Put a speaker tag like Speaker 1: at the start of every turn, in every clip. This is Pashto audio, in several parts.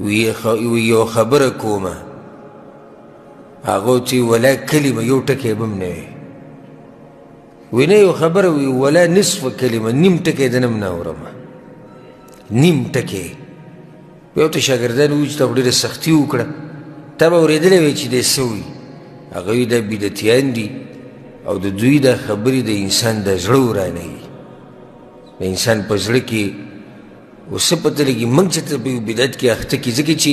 Speaker 1: یو خبره کومه هغه چې ولا کلمه یو ټکی به هم نه وي وی نه یو خبره وي ولا نصف کلمه نیم ټکی د نه هم نه اورمه نیم ټکی یو ته شاګردان ووایي چې تا خو ډېره سختي وکړه تا به اورېدلی وی چې دی څه وایي هغه وایي دا بدعتیان دي او د دوی دا خبرې د انسان د زړه ورانوي د انسان په زړه کې اوس څه پته لګي موږ چې ته په یو بدعت کې اخته کړي ځکه چې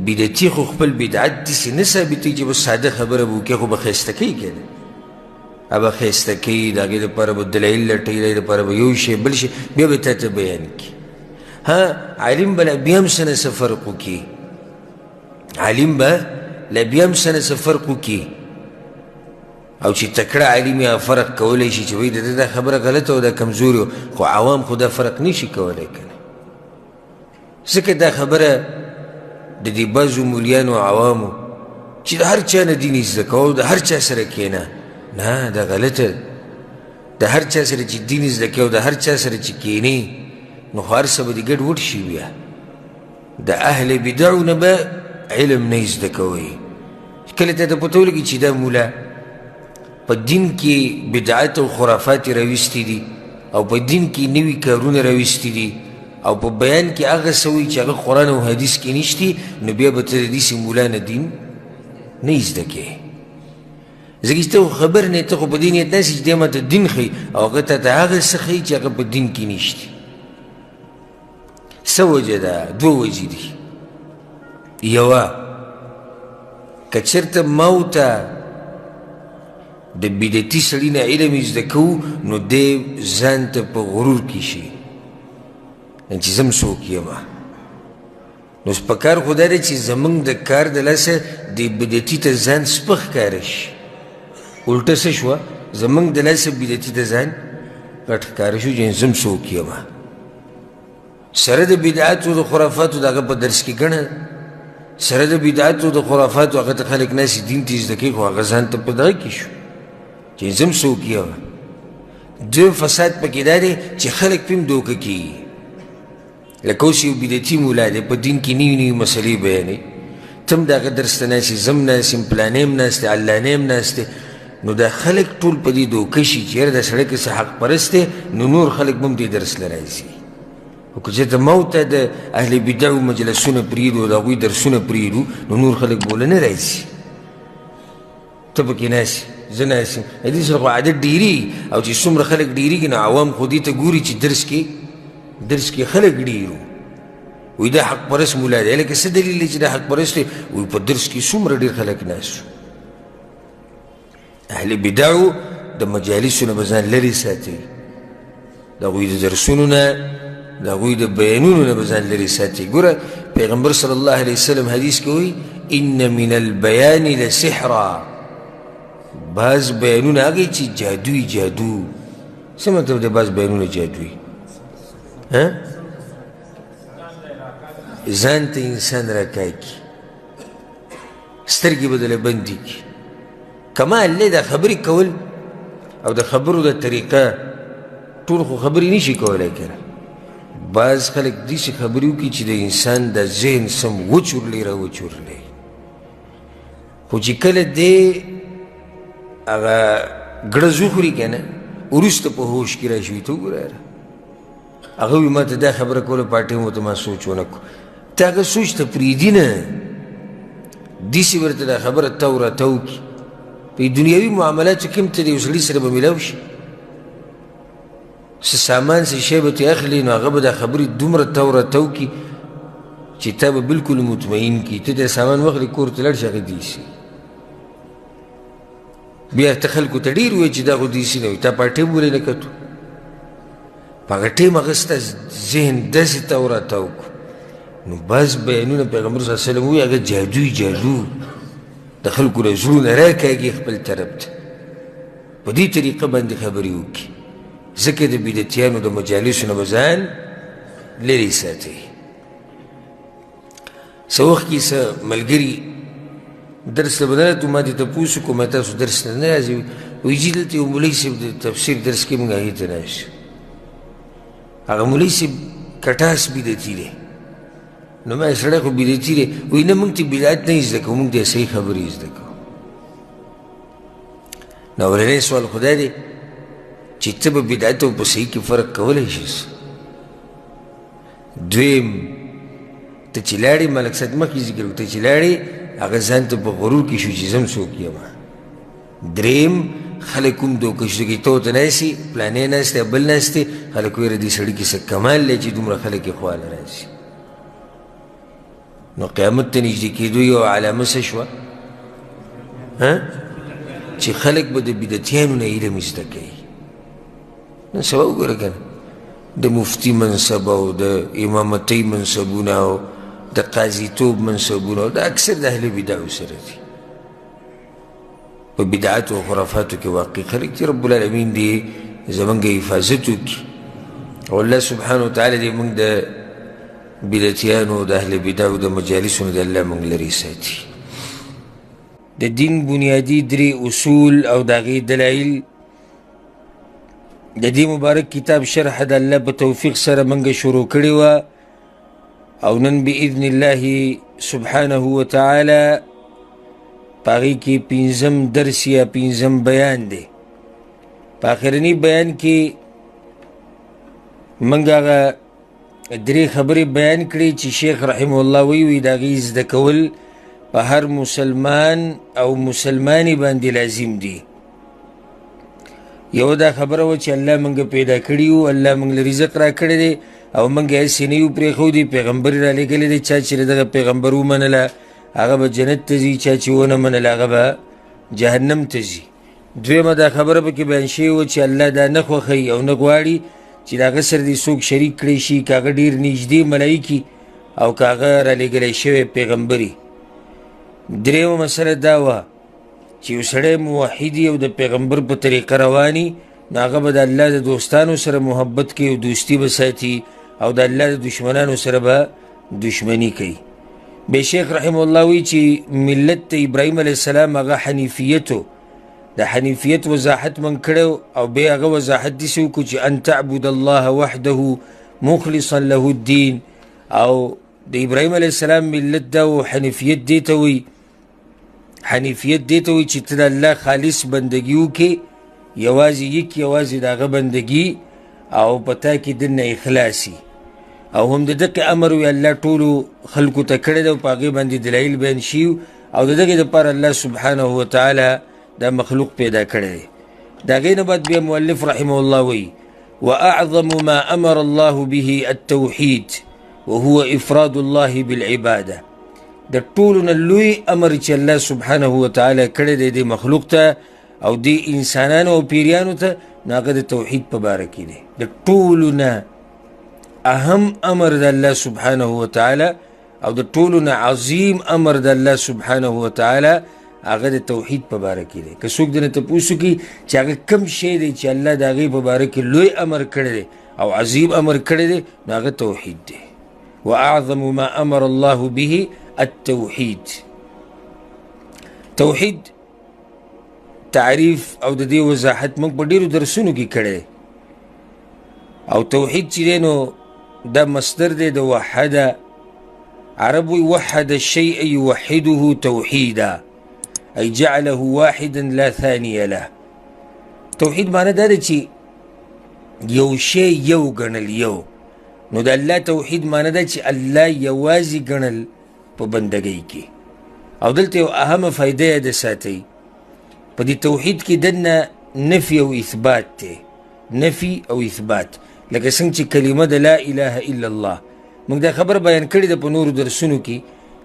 Speaker 1: بدعتي خو خپل بدعت داسې نه ثابتوي چې بس ساده خبره به وکړي خو به ښایسته کوي که نه هغه ښایسته کوي د هغې دپاره به دلایل لټوي د هغې دپاره به یو شی بل شی بیا به تا ته بیان کړي ها عالم به لا بیا هم څه نه څه فرق وکړي عالم به لا بیا هم څه نه څه فرق وکړي او چې تکړه عالم یا فرق کولی شي چې وایي د ده دا خبره غلطه او دا کمزوري خو عوام خو دا فرق نه شي کولی که نه ځکه دا خبره د دې بعضو مولیانو عوامو چې د هر چا نه دین زده کوه او د هر چا سره کښېنه نه دا غلطه ده د هر چا سره چې دین زده کوې او د هر چا سره چې کښېنې نو خو هر څه به دې ګډوډ شي بیا د اهل بدعو نه به علم نه زده کوئ کله ته ته پته ولګي چې دا مولا په دین کې بدعت او خرافات راویستي دي او په دین کې نوي کارونه راویستي دي او په بیان کې هغه څه وایي چې هغه قرآن او حدیث کې نشتي نو بیا به ته د داسې مولا نه دین نه زده کوې ځکه چې ته خو خبر نه ته خو په دې نیت داسې چې دی ماته دین ښیي او هغه ته هغه څه ښیي چې هغه په دین کې نشتي څه وجه ده دوه وجې دي یوه که چېرته ما ورته د بدعتي سړي نه علم زده کوو نو دی ځان ته په غرور کې شي چې زه هم څوک یمه نو په کار خو دا دی چې زموږ د کار د لاسه د بدعتي ته ځان سپک ښکاره شي الټه څه شوه زموږ د لاسه بدعتي ته ځان غټ ښکاره شو چې زه هم څوک یمه سره د بدعاتو د خرافاتو د هغه په درس کې ګڼه سره د بدعاتو د خرافاتو هغه ته خلک ناسې دین ته زده کوي خو هغه ځان ته په دغه کې شو چې زه هم څوک یمه دویم فساد پکې دا دی چې خلک پې هم دوکه کېږي لکه اوس یو بدعتي مولا دی په دین کې نوي نوي مسلې بیانوي ته هم د هغه درس ته ناست یې زه هم ناست یم پلانی هم ناست دی علانی هم ناست دی نو دا خلک ټول په دې دوکه شي چې یاره دا سړی که څه حق پرست دی نو نور خلک به هم دې درس له راځي خو که چېرته ما ورته د اهل بدعو مجلسونه پرېږدو او د هغوی درسونه پرېږدو نو نور خلک به له نه راځي ته پکې ناست زه ناست یم دې سره خو عادت ډېرېږي او چې څومره خلک ډېرېږي نو عوام خو دې ته ګوري چې درس کې خلک ډېرو وی دا حق پرست مولا دی لکه څه دلیل دی چې دا حق پرست دی وی په درس کې څومره ډېر خلک ناست اهل بدعو د مجالسو نه به ځان لرې ساتئ د هغوی د درسونو نه د هغوی د بیانونو نه به ځان لرې ساتئ ګوره پیغمبر صلی الله علیه وسلم حدیث کې وایي ان من البیان لسحرا بعض بیانونه هغې چې جادوي جادو څه مطلب دی بعض بیانونه جادوي ځان ته انسان راکاږي سترګې به دله بندې کړي کمال دی دا خبرې کول او د خبرو د طریقه ټول خو خبرې نشي کولی که نه بعض خلک داسې خبرې وکړي چې د انسان د ذهن سم وچورلی را وچورلی خو چې کله دی هغه ګړز وخوري که نه وروسته په هوش کې را شوي ته وګوره هغه وي ما ته دا خبره کوله په ټیم ورته ما سوچ ونه کړو ته هغه سوچ ته پرېږدي نه داسې ورته دا خبره تو راته وکړي په دنیوي معاملاتو کې هم ته د یو سړي سره به میلاو شي څه سامان څه شی به ترې اخلي نو هغه به دا خبرې دومره تو راته وکړي چې تا به بلکل مطمئن کړي ته دا سامان واخلې کور ته لاړ شي هغه دیسي بیا ته خلکو ته ډېر وایي چې دا خو دیسي نه وي تا په ټیم ولې نه کتو په هغه ټیم هغه ستا ذهن داسې تو راته وکړو نو بعض بیانونه پیغمبر صلی الله علیه وسلم وایي هغه جادوي جادو د خلکو نه زړونه راکاږي خپل طرف ته په دې طریقه باندې خبرې وکړي ځکه د بدعتیانو د مجالسو نه به ځان لرې ساتئ څه وخت کې څه ملګري درس ته به نه راتلو ما دې تپوس وکړو ما تاسو درس ته نه راځئ وایي چې دلته یو مولوي صاحب د تفسیر درس کې مونږ هغې ته ناست هغه مولوي صاحب کټاس بدعتي دی نو ما سړی خو بدعتي دی. وایي نه موږ ته بدعت نه زده کوو، موږ ته صحیح خبرې زده کوو. نو اولنی سوال خو دا دی چې ته به بدعت او په صحیح کې فرق کولی شې. دویم ته چې لاړې ملک صاحب مخکې ذکر وکړو، ته چې لاړې هغه ځان ته په غرور کې شو چې زه هم څوک یم. دریم خلک کوم دوکه شو کې ته ورته ناستې، پلانې ناستې، بل ناستې، خلک ویره دې سړي کې څه کمال دی چې دومره خلک یې خواله راځي. نو قیامت ته نږدې کېدو یو علامه څه شوه چې خلک به د بدعتیانو نه علم زده کوي. نن سبا وګوره که نه د مفتي منصب او د امامتۍ منصبونه او د قاضیتوب منصبونه دا اکثر د اهل بدعو سره دي. په بدعاتو او خرافاتو کې واقع خلک چې رب العالمین دې زمونږ حفاظت وکړي او الله سبحانه وتعالی دې موږ د بدعتیانو او د اهل بدعو د مجالسو نه د الله موږ لرې ساتي. د دین بنیادي درې اصول او د هغې دلایل د دې مبارک کتاب شرح د الله په توفیق سره موږ شروع کړې وه او نن باذن الله سبحانه وتعالی په هغې کې پنځم درس یا پنځم بیان دی. په آخرني بیان کې موږ هغه درې خبرې بیان کړې چې شیخ رحمه الله وی د هغې زده کول په هر مسلمان او مسلمانې باندې لازم دي. یو دا خبره وه چې الله موږ پیدا کړي وو، الله موږ له رزق را کړی دی او موږ هسې نه یو پرېښودي، پیغمبر یې رالیږلی دی. چا چې دغه پیغمبر ومنله هغه به جنت ته ځي، چا چې ونه منله هغه به جهنم ته ځي. دویمه دا خبره پکې بیان شوې وه چې الله دا نه خوښوي او نه غواړي چې د هغه سره دې څوک شریک کړی شي، که هغه ډېر نږدې ملایکي او که هغه رالیږلی شوی پیغمبري. درېیمه مسله دا وه چې یو سړی موحد او د پیغمبر په طریقه رواني نو هغه به د الله د دوستانو سره محبت کوي او دوستي به ساتي او د الله د دشمنانو سره به دشمني کوي. بیا شیخ رحمه الله وی چې ملت ته ابراهیم علیه السلام هغه حنیفیت و د حنیفیت وضاحت من کړی او بیا هغه وضاحت داسې وکړو چې ان تعبد الله وحده مخلصا له الدین. او د ابراهیم علیه السلام ملت دا و حنیفیت دې ته وی، حنیفیت دې ته وی چې ته د الله خالص بندګي وکړې، یوازې یوازې د هغه بندګي او په تا کې دنه اخلاصي. او هم د دغې امر وی الله ټولو خلکو ته کړی دی او په هغې باندې دلایل بیان شي او د دغې دپاره الله سبحانه وتعالی دا مخلوق پیدا کړی دی. د هغې نه بعد بیا مؤلف رحمه الله وی واعظم ما امر الله به التوحید وهو افراد الله بالعباده. د ټولو نه لوی امر چې الله سبحانه وتعالی کړی دی د مخلوق ته او د انسانانو او پیریانو ته نو هغه د توحید په باره کې دی. د ټولو نه اهم امر د الله سبحانه وتعالی او د ټولو نه عظیم امر د الله سبحانه وتعالی هغه د توحید په باره کې دی. که څوک درنه تپوس وکړي چې هغه کوم شی دی چې الله د هغې په باره کې لوی امر کړی دی او عظیم امر کړی دی نو هغه توحید دی. واعظم ما امر الله به التوحید. توحید تعریف او د دې وضاحت موږ په ډېرو درسونو کې کړی او توحید چې دی نو دا مصدر دی د وحده. عرب وی وحد الشیء یوحده توحیدا ای جعله واحدا لا ثانیه له. توحید معنی دا ده چې یو شی یو ګڼل یو. نو د الله توحید معنی ده چې الله یوازې ګڼل په بندګۍ کې. او دلته یو اهمه فایده یې د ساتئ په دې توحید کې دننه نفي او اثبات دی. نفي او اثبات لکه څنګه چې کلمه د لا اله الا الله موږ دا خبر بیان کړې ده په نورو درسونو کې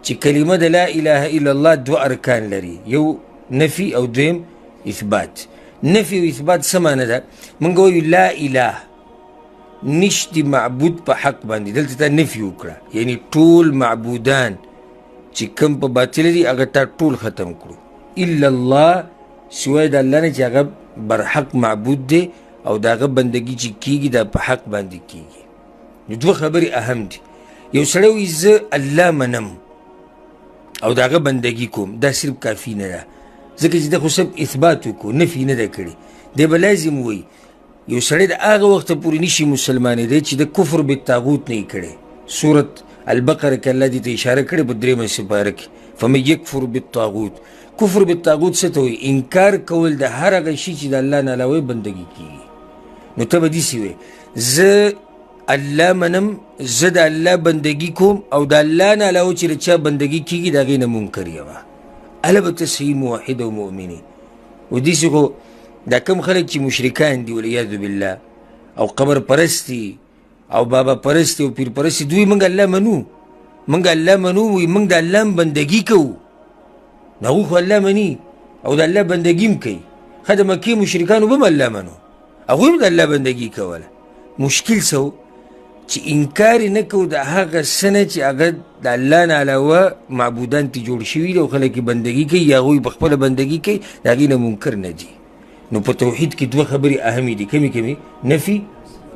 Speaker 1: چې کلمه د لا اله الا الله دوه ارکان لري، یو نفي او دویم اثبات. نفي او اثبات څه معنی ده؟ موږ وایو لا اله نشتی معبود په حق باندې، دلته تا نفي وکړه یعنی ټول معبودان چې کوم په باطل دي هغه تا ټول ختم کړو، الا الله سوای د الله نه چې هغه برحق معبود دی او د هغه بندګي چې کیږي دا په حق باندې کیږي. نو دوه خبرې اهم دي. یو سړی وایي زه الله منم او د هغه بندګي کوم، دا صرف کافي نه ده ځکه چې ده خو صرف اثبات وکړو، نفي نه ده کړې. دی به لازم وایي یو سړی د هغه وخته پورې نشي مسلمانېدی چې د کفر بالطاغوت نه یې کړی. سورت البقره کې الله دې ته اشاره کړې په درېمه سپاره کې فمن یکفر بالطاغوت. کفر بالطاغوت څه ته وایي؟ انکار کول د هر هغه شي چې د الله نه علاوه بندګي کېږي. نو ته به داسې وایې زه الله منم، زه د الله بندګي کوم او د الله نه علاوه چې د چا بندګي کېږي د هغې نه منکر یمه. هله به ته صحیح موحد او مؤمنې. و داسې خو دا کوم خلک چې مشرکان دي والعیاذ بالله او قبر پرستی او بابا پرستی او پیر پرستی، دوی موږ الله منو، موږ الله منو، وایي موږ د الله بندګي کوو. نو هغوی خو الله مني او د الله بندګي هم کوي. ښه د مکې مشرکانو به هم الله منو، هغوی هم د الله بندګي کوله. مشکل څه و چې انکار یې نه کوو د هغه څه نه چې هغه د الله نه علاوه معبودان ترې جوړ شوي دي او خلک یې بندګي کوي یا هغوی په خپله بندګي کوي، د هغې نه منکر نه دي. نو په توحید کې دوه خبرې اهمې دي. کمې نفي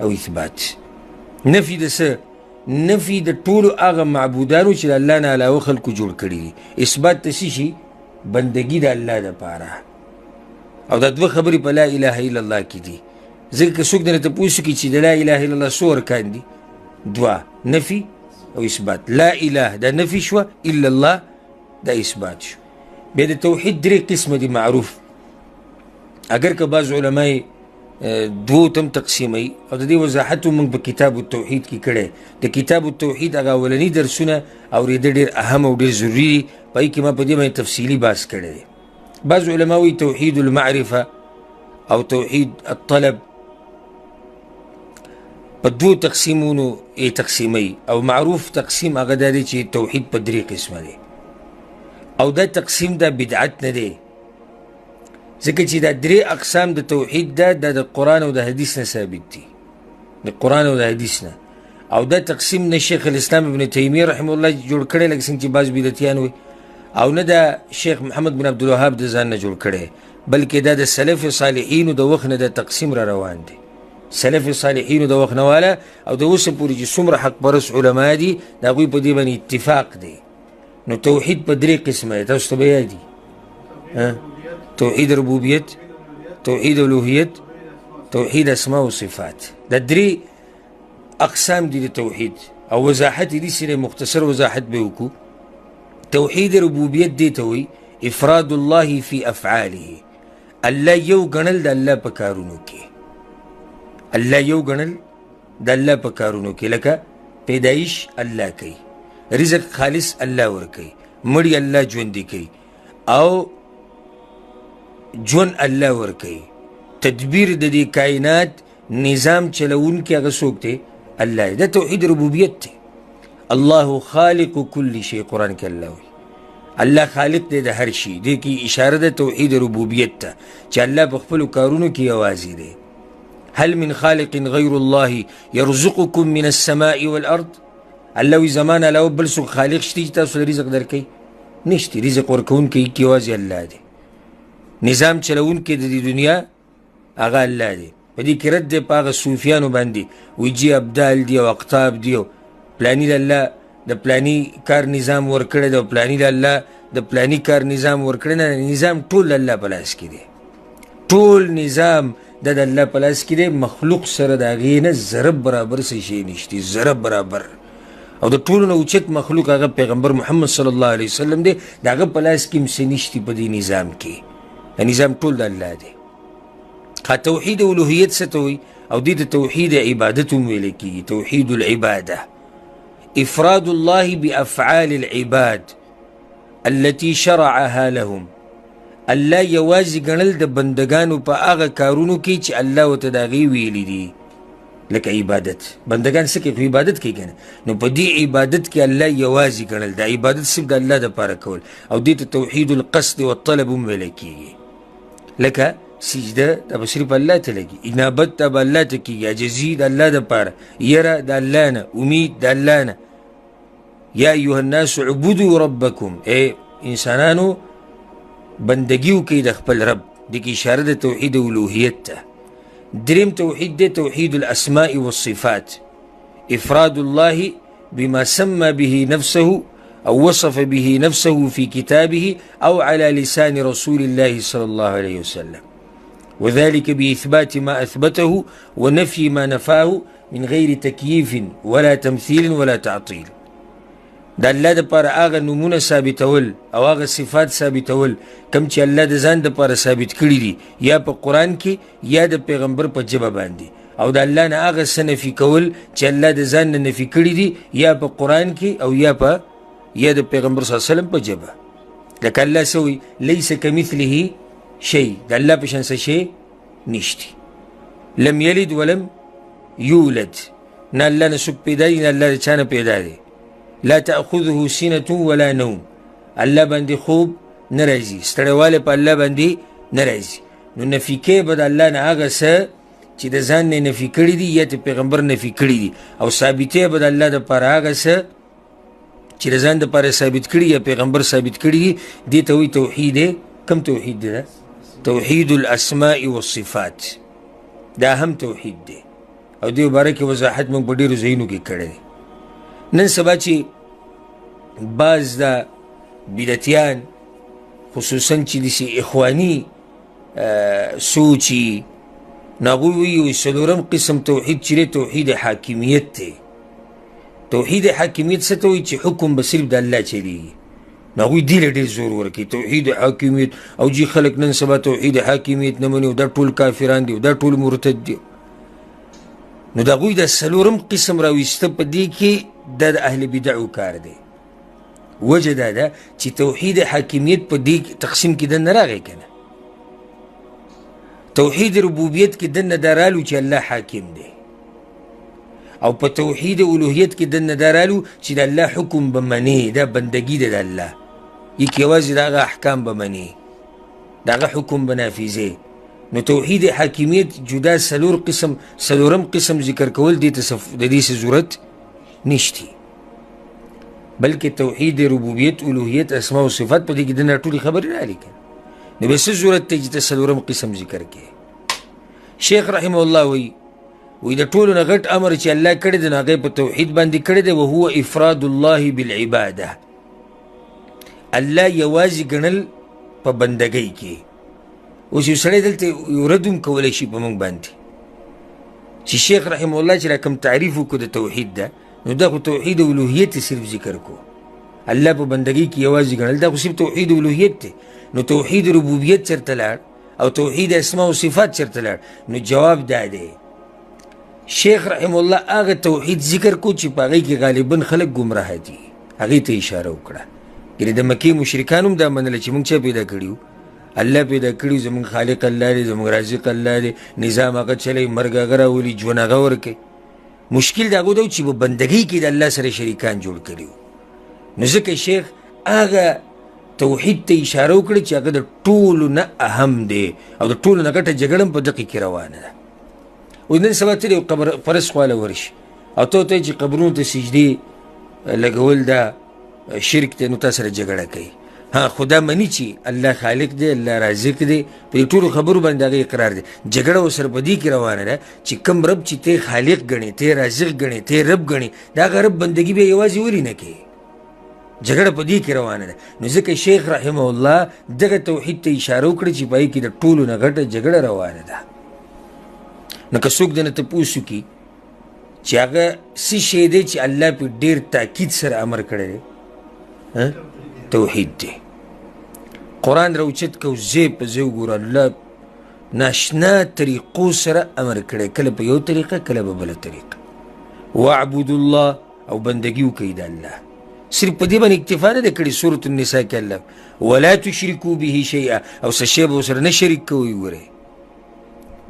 Speaker 1: او اثبات. نفي د څه؟ نفي د ټولو هغه معبودانو چې د الله نه علاوه خلکو جوړ کړي دي. اثبات د څه شي؟ بندګي د الله دپاره. او دا دوه خبرې په لا اله الا الله کې دي. ځکه که څوک درنه تپوس وکړي چې د لا اله الا الله څو ارکان دي؟ دوه، نفي او اثبات. لا اله دا نفي شوه، الا الله دا اثبات شو. بیا د توحید درې قسمه دي معروف. اگر که بعض علمای دوو تم تقسیموي او د دې وضاحت موږ په کتاب التوحید کې کړی. د کتاب التوحید هغه اولني درسونه اورېدل ډېر اهم او ډېر ضروري دي. په هغې کې ما په دې باندې تفصیلي بحث کړی دی. بعض علما وایي توحید المعرفه او توحید الطلب په دوو تقسیمونو یې تقسیموي. او معروف تقسیم هغه دا دی چې توحید په درې قسمه دی. او دا تقسیم دا بدعت نه دی، ځکه چې دا درې اقسام د توحید دا د قرآن او د حدیث نه ثابت دي، د قرآن او د حدیث نه. او دا تقسیم نه شیخ الاسلام ابن تیمیه رحمه الله جوړ کړی لکه څنګه چې بعض بدعتیان وایي، او نه دا شیخ محمد بن عبدالوهاب د ځان نه جوړ کړی، بلکې دا د سلف صالحینو د وخت نه د تقسیم را روان دی. سلف صالحینو د وخت نه واله او د اوسه پورې چې څومره حق پرست علما دي د هغوی په دې باندې اتفاق دی. نو توحید په درې قسمه دی. تاسو ته به یاد دي توحید ربوبیت، توحید الوهیت، توحید اسماء و صفات. دا درې اقسام دي د توحید. او وضاحت یې دې سره مختصر وضاحت به وکړو. توحید ربوبیت دې ته وایي افراد الله فی افعاله، الله یو ګڼل د الله په کارونو کې. الله یو ګڼل د الله په کارونو کې، لکه پیدایش الله کوي، رزق خالص الله ورکوي، مړی الله ژوندي کوي، او ژوند الله ورکوي. تدبیر د دې کائنات نظام چلوونکی هغه څوک دی؟ الله. دا توحید ربوبیت دی. الله خالق کل شی، قرآن کې الله وایي الله خالق دی د هر شي. دې کې اشاره ده توحید ربوبیت ته چې الله په خپلو کارونو کې یوازې دی. هل من خالق غیر الله یرزقکم من السماء والارض؟ الله وایي زمان علاوه بل څوک خالق شته چې تاسو له رزق درکوي؟ نشته. رزق ورکوونکی یوازې الله دی. نظام چلوونکی د دې دنیا هغه الله دی. په دې کې رد دی په هغه صوفیانو باندې وایي جی ابدال دي او اقطاب دي او پلاني له الله د پلاني کار نظام ورکړی دی او پلاني له الله د پلاني کار نظام ورکړی. نه، نظام ټول د الله په لاس کې دی. ټول نظام د الله په لاس کې دی. مخلوق سره د هغې نه ذره برابر څه شی نشته، ذره برابر. او د ټولو نه اوچت مخلوق هغه پیغمبر محمد صلی الله علیه وسلم دی. د هغه په لاس کې هم څه نشته په دې نظام کې. نظام ټول د الله دی. توحید الوهیت څه ته وایي؟ او دې ته توحید عبادت هم ویلی کېږي. توحید العباده افراد الله بافعال العباد التي شرعها لهم. الله یوازې ګڼل د بندګانو په هغه کارونو کې چې الله ورته د هغې ویلي دي. لکه عبادت، بندګان څه کوي؟ خو عبادت کوي که نه؟ نو په دې عبادت کې الله یوازې ګڼل، د عبادت صرف د الله دپاره کول. او دې ته توحید القصد والطلب هم ویلی کېږي. لکه سجده دا به صرف الله ته لګي، انابت دا به الله ته کېږي، عجزي د الله دپاره، یره د الله نه، امید د الله نه. یا ایها الناس اعبدوا ربکم، ای انسانانو بندګي وکړئ د خپل رب. دې کې اشاره د توحید الوهیت ته. دریم توحید دی توحید الاسماء والصفات افراد الله بما سمى به نفسه او وصف به نفسه في كتابه او على لسان رسول الله صلى الله عليه وسلم، وذلك بإثبات ما أثبته ونفي ما نفاه من غير تكييف ولا تمثيل ولا تعطيل. د الله دپاره هغه نومونه ثابتول او هغه صفات ثابتول کم چې الله د ځان دپاره ثابت کړي دي یا په قرآن کې یا د پیغمبر په ژبه باندې، او د الله نه هغه څه نفي کول چې الله د ځان نه نفي کړي دي یا په قرآن کې او یا د پیغمبر صلی الله علیه وسلم په ژبه. لکه الله سوی لیس کمثله شی، د الله په شان څه شی نشتی. لم یلد ولم یولد، نه الله نه څوک پیدا دی نه الله د چا نه پیدا دی. لا تأخذه سنة ولا نوم، الله باندې خوب نه راځي، ستړیوالی په الله باندې نه راځي. نو نفي کې به د الله نه هغه څه چې د ځان نه نفي کړي دي یا د پیغمبر نفي کړي دي، او ثابتې به د الله دپاره هغه څه چې د ځان دپاره ثابت کړي یا پیغمبر ثابت کړي دي. دې ته وایي توحید. کم توحید دی دا؟ توحید الاسماء والصفات، دا هم توحید دی، او دې باره کې وضاحت موږ په ډېرو ځایونو کې کړی دی. نن سبا چې بعض دا بدعتیان خصوصا چې داسې اخواني سوچي نو هغوی وایي څلورم قسم توحید چې دی توحید حاکمیت دی. توحید حاکمیت څه ته وایي؟ چې حکم به صرف د الله چلیږي. نو هغوی دې له ډېر زور ورکوي توحید حاکمیت، او جي خلک نن سبا توحید حاکمیت نه مني او دا ټول کافران دي او دا ټول مرتد دي. نو د هغوی دا څلورم قسم راویسته په دې کې دا د اهل بدعو کار دی. وجه دا ده چې توحید حاکمیت په دې تقسیم کې دننه راغی که نه. توحید ربوبیت کې دننه دا رالو چې الله حاکم دی، او په توحید الوهیت کې دننه دا رالو چې د الله حکم به منې، دا بندګي ده د الله، یک یوازې د هغه احکام به منې، د هغه حکم به نافظې. نو توحید حاکمیت جدا څلورم قسم ذکر کول دې ته د دې څه ضرورت نشتی، بلکې توحید ربوبیت الوهیت اسماء و صفات په دې کې دننه ټولې خبرې رالي که نو بیا څه ضرورت دی چې ته څلورم قسم ذکر کې. شیخ رحمه الله وی د ټولو نه غټ امر چې الله کړی دی نو هغه په توحید باندې کړی دی، وهو افراد الله بالعباده، الله یوازې ګڼل په بندګۍ کې. اوس یو سړی دلته یو رد هم کولی شي په موږ باندې چې شیخ رحمه الله چې را کوم تعریف وکړو د توحید ده، نو دا خو توحید الوهیت صرف ذکر کو، الله په بندګۍ کې یوازې ګڼل دا خو صرف توحید الوهیت دی. نو توحید ربوبیت چرته لاړ او توحید اسماء و صفات چرته لاړ؟ نو جواب دا دی شیخ رحمه الله هغه توحید ذکر کو چې په هغې کې غالبا خلک ګمراه دي، هغې ته اشاره وکړه. یعنې د مکې مشرکان هم دا منله چې موږ چا پیدا کړي وو؟ الله پیدا کړي، زموږ خالق الله دی، زموږ رازق الله دی، نظام هغه چلی، مرګ هغه راولي، ژوند هغه ورکوي. مشکل د هغو دا چې په بندګۍ کې د الله سره شریکان جوړ کړي وو. نو ځکه شیخ هغه توحید ته اشاره وکړه چې هغه د ټولو نه اهم دی او د ټولو نه غټه جګړه هم په دقیق کې روانه ده. اوس نن سبا ته یو قبر پرست خواله ورشي او ته ورته چې قبرونو ته سجدې لګول دا شرک دی، نو تا سره جګړه کوي. ها خدا مني چې الله خالق دی، الله رازق دی، په دې ټولو خبرو باندې هغه اقرار دی. جګړه ورسره په دې کې روانه ده چې کوم رب چې ته خالق ګڼې، ته رازق ګڼې، ته رب ګڼې، د هغه رب بندګي بیا یوازې ولې نه کوي؟ جګړه په دې کې روانه ده. نو ځکه شیخ رحمه الله دغه توحید ته اشاره وکړه چې په هغې کې د ټولو نه غټه جګړه روانه ده. نو که څوک دنه تپوس وکړي چې هغه څه شی دی چې الله پې ډېر تاکید سره امر کړی دی، توحید دی. قرآن راوچت کو ځای په ځای وګوره، الله ناشنا طریقو سره امر کړی، کله په یو طریقه کله په بله طریقه. واعبدوا الله، او بندګي وکړئ د الله. صرف په دې باندې اکتفا نه ده کړې. سورة النساء کې الله ولا تشرکو به شیئا، او څه شی به ورسره نه شریک کوئ. ګورئ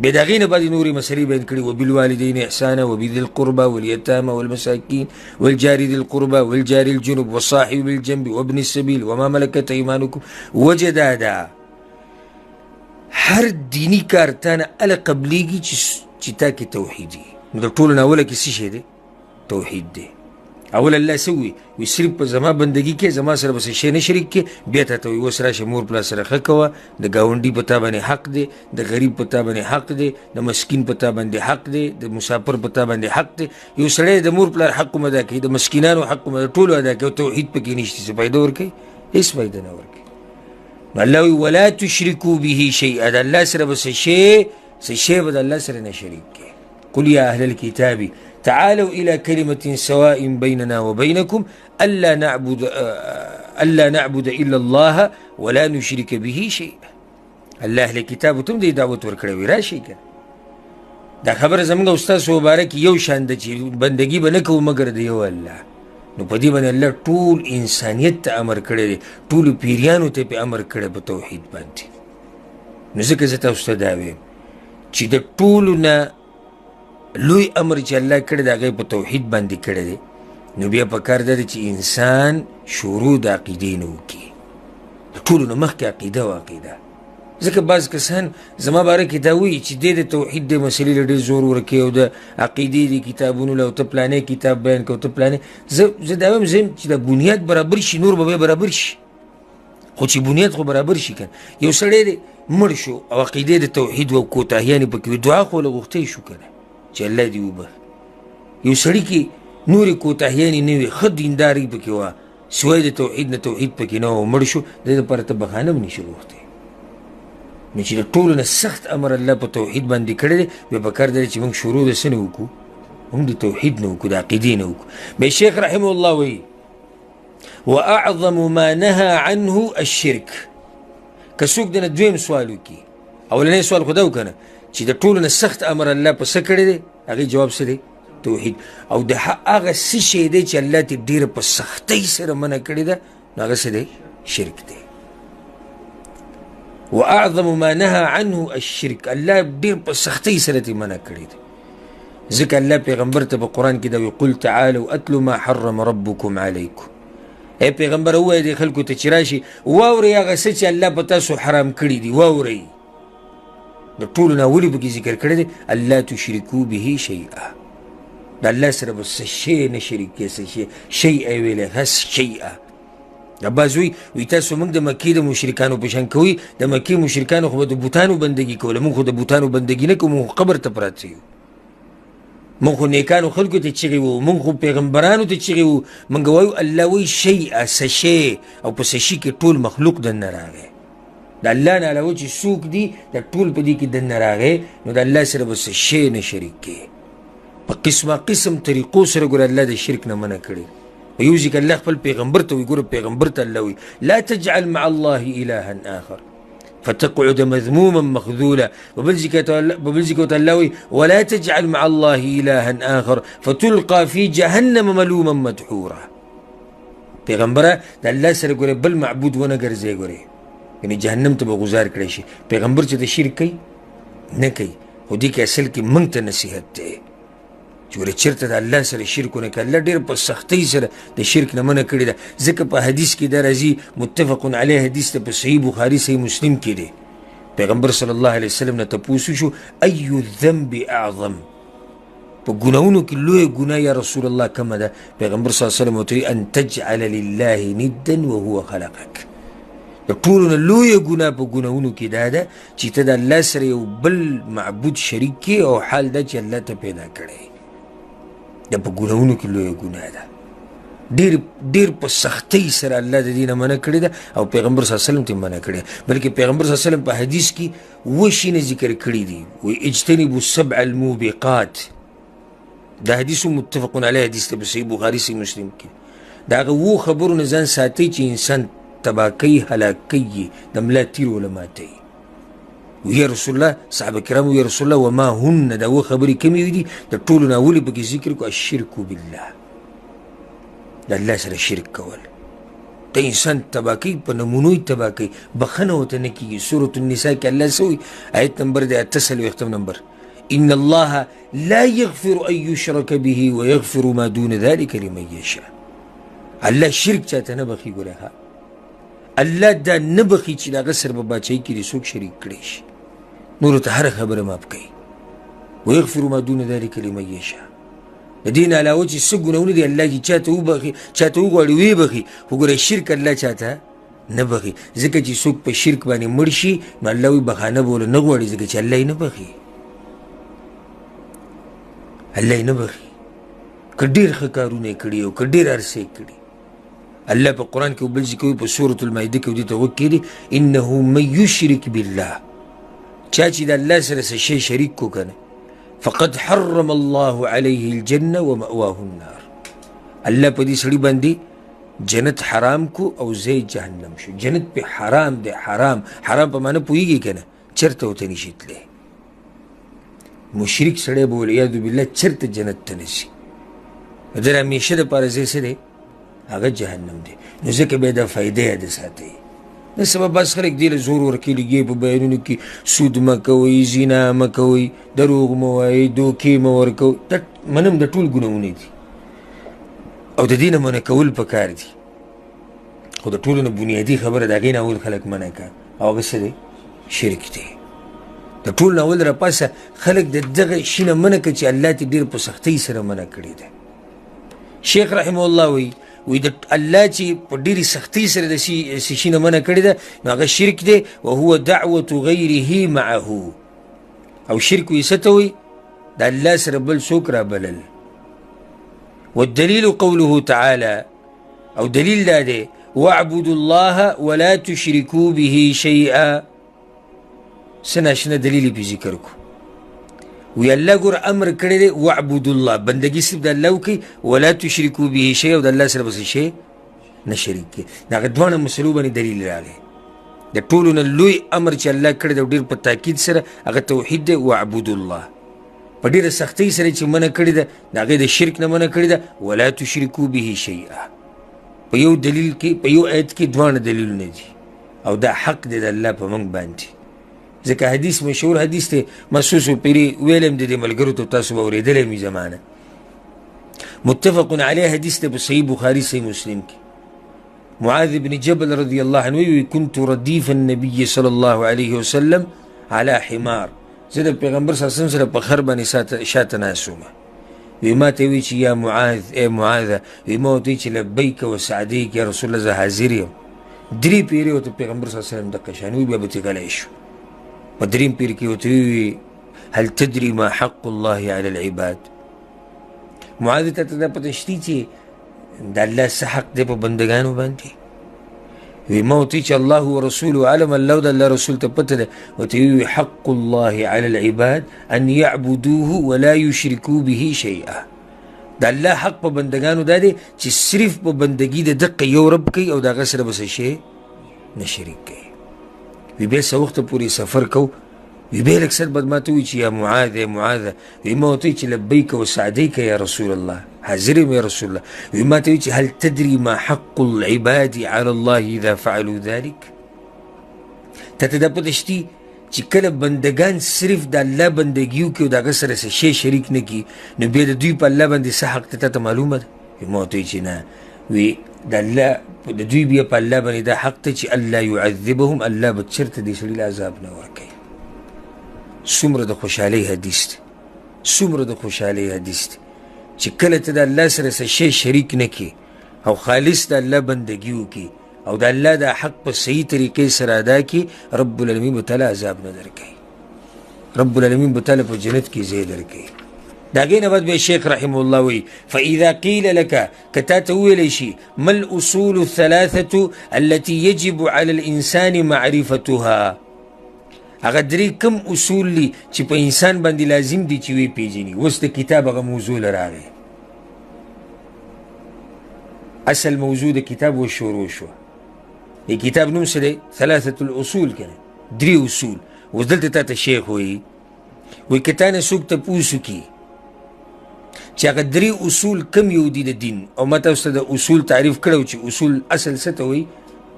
Speaker 1: بیا د هغې نه بعد نورې مسلې بیان کړي، وبالوالدین احسانا وبذي القربى واليتامى والمساکین والجار ذي القربى والجار الجنب والصاحب بالجنب وابن السبيل وما ملكت ايمانكم. وجه دا ده هر دینی کار تا نه اله قبلیږي چې تا کې توحید وي. نو د ټولو نه اوله کې څه شی دی؟ توحید دی. اول الله څه وي؟ وي صرف په زما بندګي کې زما سره به څه شی نه شریک کې. بیا تا ته وایي اوس راشه مور پلار سره ښه کوه، د ګاونډي په تا باندې حق دی، د غریب په تا باندې حق دی، د مسکین په تا باندې حق دی، د مسافر په تا باندې حق دی. یو سړی د مور پلار حق هم ادا کوي، د مسکینانو حق هم ټولو ادا کوي، توحید پکې نشته. څه فایده ورکوي؟ هېڅ فایده نه ورکوي. نو الله وایي ولا تشرکو به شیئا، د الله سره به څه شی به د الله سره نه شریک کوي. قل یا اهل الکتاب تعالوا إلى كلمة سواء بيننا وبينكم ألا نعبد إلا الله ولا نشرك به شيئا. الله اهل کتابو تم دې دعوت ورکړی وي راشئ که دا خبره زموږ او ستاسو مبارک یو شان ده چې بندګي به نه کوو مګر د یو الله. نو په دې باندې الله ټول انسانیت ته امر کړی دی، ټولو پیریانو ته پې امر کړی په توحید باندې. نو ځکه زه تاسو ته دا ویم چې د ټولو نه لوی امر چې الله کړی دی هغه په توحید باندې کړی دی. نو بیا پکار ده چې انسان شروع د عقیدې نه وکړي، د ټولو نه مخکې عقیده و عقیده. ځکه بعض کسان زما باره کې دا وایي چې دی د توحید د مسلې له ډېر زور ورکوي او د عقیدې د کتابونو له او ته پلانی کتاب بیان کوي او ته پلانی. زه دا وایم چې د بنیاد برابر شي نور به بیا برابر شي، خو چې بنیاد خو برابر شي که یو سړی دی مړ شو او عقیدې د توحید و کوتاهیانې پکې وي، دعا خو له غوښتی شو که نه چې الله دې وبخ. یو سړي کې نورې کوتاهیانې نه وي، ښه دینداري پکې وه، سوای د توحید نه توحید پکې نه و، مړ شو، د دې لپاره ته بخانه هم نشي غوښتی. نو چې د ټولو نه سخت امر الله په توحید باندې کړی دی، بیا پکار دی چې موږ شروع د څه نه وکړو؟ موږ د توحید نه وکړو، د عقیدې نه وکړو. بیا شیخ رحمه الله وایي واعظم ما نهى عنه الشرک. که څوک دنه دویم سوال وکړي، اولنی سوال خو دا وکنه چې د ټولو نه سخت امر الله په څه کړی دی، هغې جواب څه دی؟ توحید. او د هغه څه شی دی چې الله ترې ډېره په سختۍ سره منع کړې ده نو هغه څه دی؟ شرک دی. واعظم ما نهى عنه الشرك، الله ډېر په سختۍ سره ترې منع کړی دی. ځکه الله پیغمبر ته په قرآن کې دا وایي قل تعالوا اتلوا ما حرم ربكم علیکم. ای پیغمبر ووایه دې خلکو ته چې راشي واورئ هغه څه چې الله په تاسو حرام کړي دي، واورئ. د ټولو نه ولې پکې ذکر کړی دی؟ الله تشرکو به شیئا، د الله سره به څه شی نه شریک کړي، څه شی شیئا یې ویلی، هس شیئا. دا بعض وی تاسو موږ د مکې د مشرکانو په شان کوئ، د مکې مشرکانو خو به د بوتانو بندګي کوله، موږ خو د بوتانو بندګي نه کوو، موږ خو قبر ته پراته یو، موږ خو نیکانو خلکو ته چغې وو، موږ خو پیغمبرانو ته چغې وو. موږ وایو الله وایي شیئا څه شی، او په څه شي کې ټول مخلوق دننه راغی. د الله نه علاوه چې څوک دي د ټول په دې کې دننه راغی، نو د الله سره به څه شی نه شریک کړي. په قسمه قسم طریقو سره ګوره الله د شرک نه منع کړي. یو ځکه الله خپل پیغمبر ته وایي، ګوره پیغمبر ته الله وایي لا تجعل مع الله الها آخر فتقعد مذموما مخذولا. وبل ځکه ته الله وایي ولا تجعل مع الله الها آخر فتلقى في جهنم ملوما مدحورا. پیغمبره د الله سره ګوره بل معبود ونه ګرځئ، ګوره یعنې جهنم ته به غذار کړی شي. پیغمبر چې د شرک کوي نه کوي، خو دې کې اصل کې موږ ته نصیحت دی چې ولې چېرته د الله سره شرک ونه کړي. الله ډېر په سختۍ سره د شرک نه منع کړې ده. ځکه په حدیث کې دا راځي، متفق علیه حدیث ته په صحیح بخاري صحیح مسلم کې دی. پیغمبر صلی الله علیه وسلم نه تپوس شو ای الذنب اعظم، په ګناهونو کې لویه ګناه یا رسول الله کومه ده؟ پیغمبر صلی الله علیه وسلم ورته وایي ان تجعل لله ندا وهو خلقک. د ټولو نه لویه ګناه په ګناهونو کې دا ده چې ته د الله سره یو بل معبود شریک کړې او حال دا چې الله ته پیدا کړی. دا په ګناهونو کې لویه ګناه ده، ډېر په سختۍ سره الله د دې نه منع کړې ده او پیغمبر صلی الله علیه وسلم ته منع کړې. بلکې پیغمبر صلی الله علیه وسلم په حدیث کې اووه شیونه ذکر کړي دي، وایي اجتنبوا السبع الموبقات. دا حدیث متفق علیه حدیث ته په صحیح بخاري صحیح مسلم کې. د هغه اووه خبرو نه ځان ساتئ چې انسان تباه کوي، هلاک کوي، د ملا تیر وله ماتوي. وی رسول الله، صحابه کرام وی رسول الله وما هن، دا اووه خبرې کومې دي؟ د ټولو نه ولې پکې ذکر کو الشرک بالله، د الله سره شرک کول. ته انسان تباه کوي، په نمونو یې تباه کوي، بخښنه ورته نه کېږي. سورة النساء کې الله څه وایي؟ آیت نمبر دی 88 نمبر ان الله لا یغفر ان یشرک به ویغفر ما دون ذلك لمن یشاء. الله شرک چاته نه بخي. ګوره الله دا نه بخي چې د هغه سره په باچایي کې دې څوک شریک کړی شي، نورو ته هره خبره معاف کوي. ویغفر ما دون ذلك لمن یشاء. د دې نه علاوه چې څه ګناهونه دي الله چې چاته وبخي، چاته وغواړي ویې بخي، خو ګوره شرک الله چاته نه بخي. ځکه چې څوک په شرک باندې مړ شي نو الله وایي بخانه به ورله نه غواړي، ځکه چې الله یې نه بخي، الله یې نه بخي. که ډېر ښه کارونه یې کړي او که ډېر هر څه یې کړي. الله په قرآن کې بل ذکر کوي په سورة المائده کې دې ته غوږ کېږدي انه من یشرک بالله، چا چې د الله سره څه شی شریک کو که نه، فقد حرم الله عليه الجنة ومأواه النار. الله په دې سړي باندې جنت حرام کو او زی جهنم شو. جنت په حرام دی. حرام په معنی پوهیږي کنه چرته ورته نشي تللی. مشرک سړی به والعیاذ بالله چرته جنت ته نشي. د همیشه دپاره ځای څه دی؟ هغه جهنم دی. نو ځکه بیا دا فایده یاد ساتئ. نه سبا بس خلک دې له زور ورکوي لګي په بیانونو کې سود مه کوئ، زنا مه کوئ، دروغ مه وایئ، دوکې مه ورکوئ. دا منم د ټول ګناهونه دي او د دې نه منع کول پکار دي. خو د ټولو نه بنیادي خبره د هغې نه اول خلک منع کړه او هغه څه دی؟ شرک دی. د ټول نه اول راپاسه خلک د دغه شي نه منع کړه چې الله ته ډېر په سختۍ سره منع کړې ده. شیخ رحمه الله وی د الله چې په ډېرې سختۍ سره د شي نه منع کړې ده نو هغه شرک دی. وهو دعوة غیره معه. او شرک وی څه ته وی؟ د الله سره بل څوک رابلل. والدليل قوله تعالى او دلیل دا دی واعبدوا الله ولا تشركوا به شيئا. سناشنا دلیل پی ذکر کو وی الله ګور امر کړی دی واعبدوا الله بندگی صرف د الله وکړئ ولا تشركوا به شيئا او د الله سره بس شی نه شریک کړئ. د هغه دواړه مسلو باندې دلیل راغلی. د ټولو نه لوی امر چې الله کړی دی ډېر په تاکید سره هغه توحید دی. واعبدوا الله په ډېره سختۍ سره چې منع کړې ده د هغې د شرک نه منع کړې ده. ولا تشركوا به شیئا په یو دلیل کې په یو آیت کې دواړه دلیلونه دي او دا حق دی د الله په موږ باندې. ځکه حدیث مشهور حدیث دی مسوس پیري ویلم د دې ملګرو ته تاسو به اورېدلی مې زمانه متفق علیه حدیث دی په صحیح بخاري صحیح مسلم کې. معاذ بن جبل رضی الله عنه وی كنت ردیف النبي صلی الله علیه وسلم على حمار. زه د پیغمبر صلی الله علیه وسلم سره په خر باندې شاته ناست وم. وی ما ته وی چې یا معاذ ای معاذه وی ما ورته چې لبیک وسعدیک یا رسول الله زه حاضر یم. درې پیرې ورته پیغمبر صلی الله علیه وسلم دقه شان وی بیا به ترې غلی شو. په درېیم پیر کې ورته وی هل تدري ما حق الله على العباد. معاذ ته دا پته شتي چې د الله څه حق دی په بندګانو باندې؟ وی ما ورته چې الله ورسوله علم الله د الله رسول ته پته ده. ورته وی حق الله على العباد ان يعبدوه ولا يشركوا به شيئا. د الله حق په بندګانو دا دی چې صرف په بندګي د دقه یو رب کوي او د هغه سره به څه شی نه شریک کوي. وی بیا څه وخته پورې سفر کو وی بیا لږ سر بعد ما ته وی چې یا معاذ یا معاذ وی ما ورته چې لبیک وسعدیک یا رسول الله حاضر یم یا رسول الله. وی ما ته وی چې هل تدري ما حق العباد على الله اذا فعلوا ذلك. ته ته دا پته شتي چې کله بندګان صرف د الله بندګي وکړي او د هغه سره څه شی شریک نه کړي نو بیا د دوی په الله باندې څه حق ته معلومه ده؟ وی ما ورته وی چې نه وی د الله د دوی بیا په الله باندې دا حق ته چې الله يعذبهم الله به چېرته دې سړي له عذاب نه ورکوي. څومره د خوشحالۍ حدیث دی څومره د خوشحالۍ حدیث دی چې کله ته د الله سره څه شی شریک نه کړي او خالص د الله بندګي وکړي او د الله دا حق په صحیح طریقې سره ادا کړي رب العالمین به تعالی عذاب نه درکوي. رب العالمین به تعالی په جنت کې ځای درکوي. د هغې نه بعد بیا شیخ رحمه الله وی فاذا قیل لك که تا ته وویلی شي ما الاصول الثلاثة التي يجب على الانسان معرفتها. هغه درې کم اصول دي چې په انسان باندې لازم دي چې وی پیژني. اوس د کتاب هغه موضوع راغی. اصل موضوع د کتاب و شروع شو. د کتاب نوم څه دی؟ ثلاثة الاصول کنه درې اصول. اوس دلته تا ته شیخ وی که تا نه څوک تپوس وکړي چې هغه درې اصول کم یو دي د دین او ما تاسو ته د اصول تعریف کړی چې اصول اصل څه ته وایي؟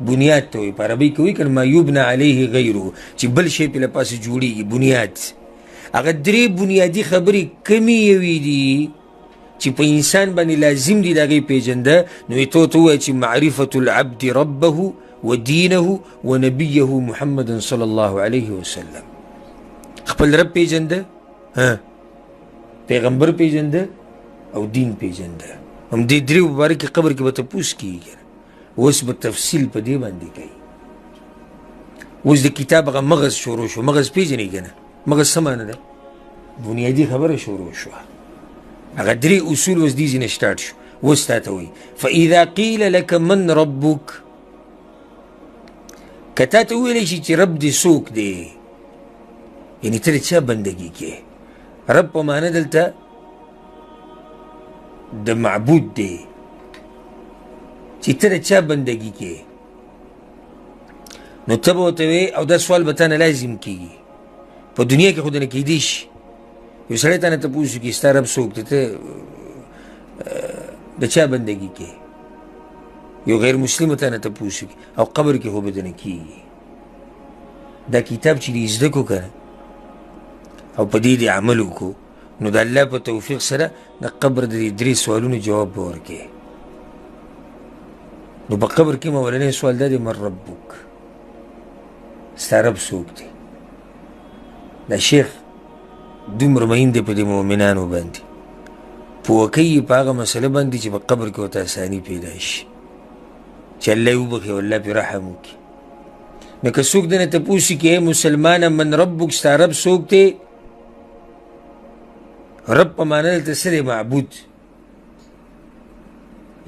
Speaker 1: بنیاد ته وایي. په عربۍ کې وایي که ما یبنى علیه غیره چې بل شی پې له پاسه جوړېږي بنیاد. هغه درې بنیادي خبرې کمې یوې دي چې په انسان باندې لازم دي د هغې پېژنده. نو یې ته ووایه چې معرفة العبد ربه ودینه ونبیه محمدا صلی الله علیه وسلم. خپل رب پېژنده پیغمبر پېژنده او دین پېژنده. هم دې درېو په باره کې قبر کې به تپوس کېږي. اوس به تفصیل په دې باندې کوي. اوس د کتاب هغه مغز شروع شو. مغز پېژنې که نه؟ مغز څه معنی ده؟ بنیادي خبره شروع شوه. هغه درې اصول اوس دې ځینې سټارټ شو. اوس تا ته وایي فاذا قیل لك من ربک. که تا ته وویلی شي چې رب دې څوک دی یعنې ته د چا بندګي کې رب په معنی دلته د معبود دی چې ته د چا بندګي کې نو ته به ورته وې او دا سوال به تا نه لازم کېږي په دنیا کې خو دنه کېدی شي یو سړی تا نه تپوس وکړي ستا رب څوک دی ته د چا بندګي کې یو غیر مسلم تا نه تپوس وکړي او قبر کې خو به دنه کېږي دا کتاب چې دې زده کړو که او په دې دې عمل وکړو نو د الله په توفیق سره د قبر د دې 3 سوالونو جواب به ورکړې نو په قبر کې مولنی سوال دا دی من ربک ستا رب څوک دی دا شیخ دومره مهین دی په دې مؤمنانو باندې پوه کوي په هغه مسله باندې چې په قبر کې ورته اساني پیدا شي چې الله یې وبخي او الله پرې رحم وکړي نو که څوک دنه تپوس وکړي ای مسلمانه من ربک ستا رب څوک دی رب په معنی دلته څه دی معبود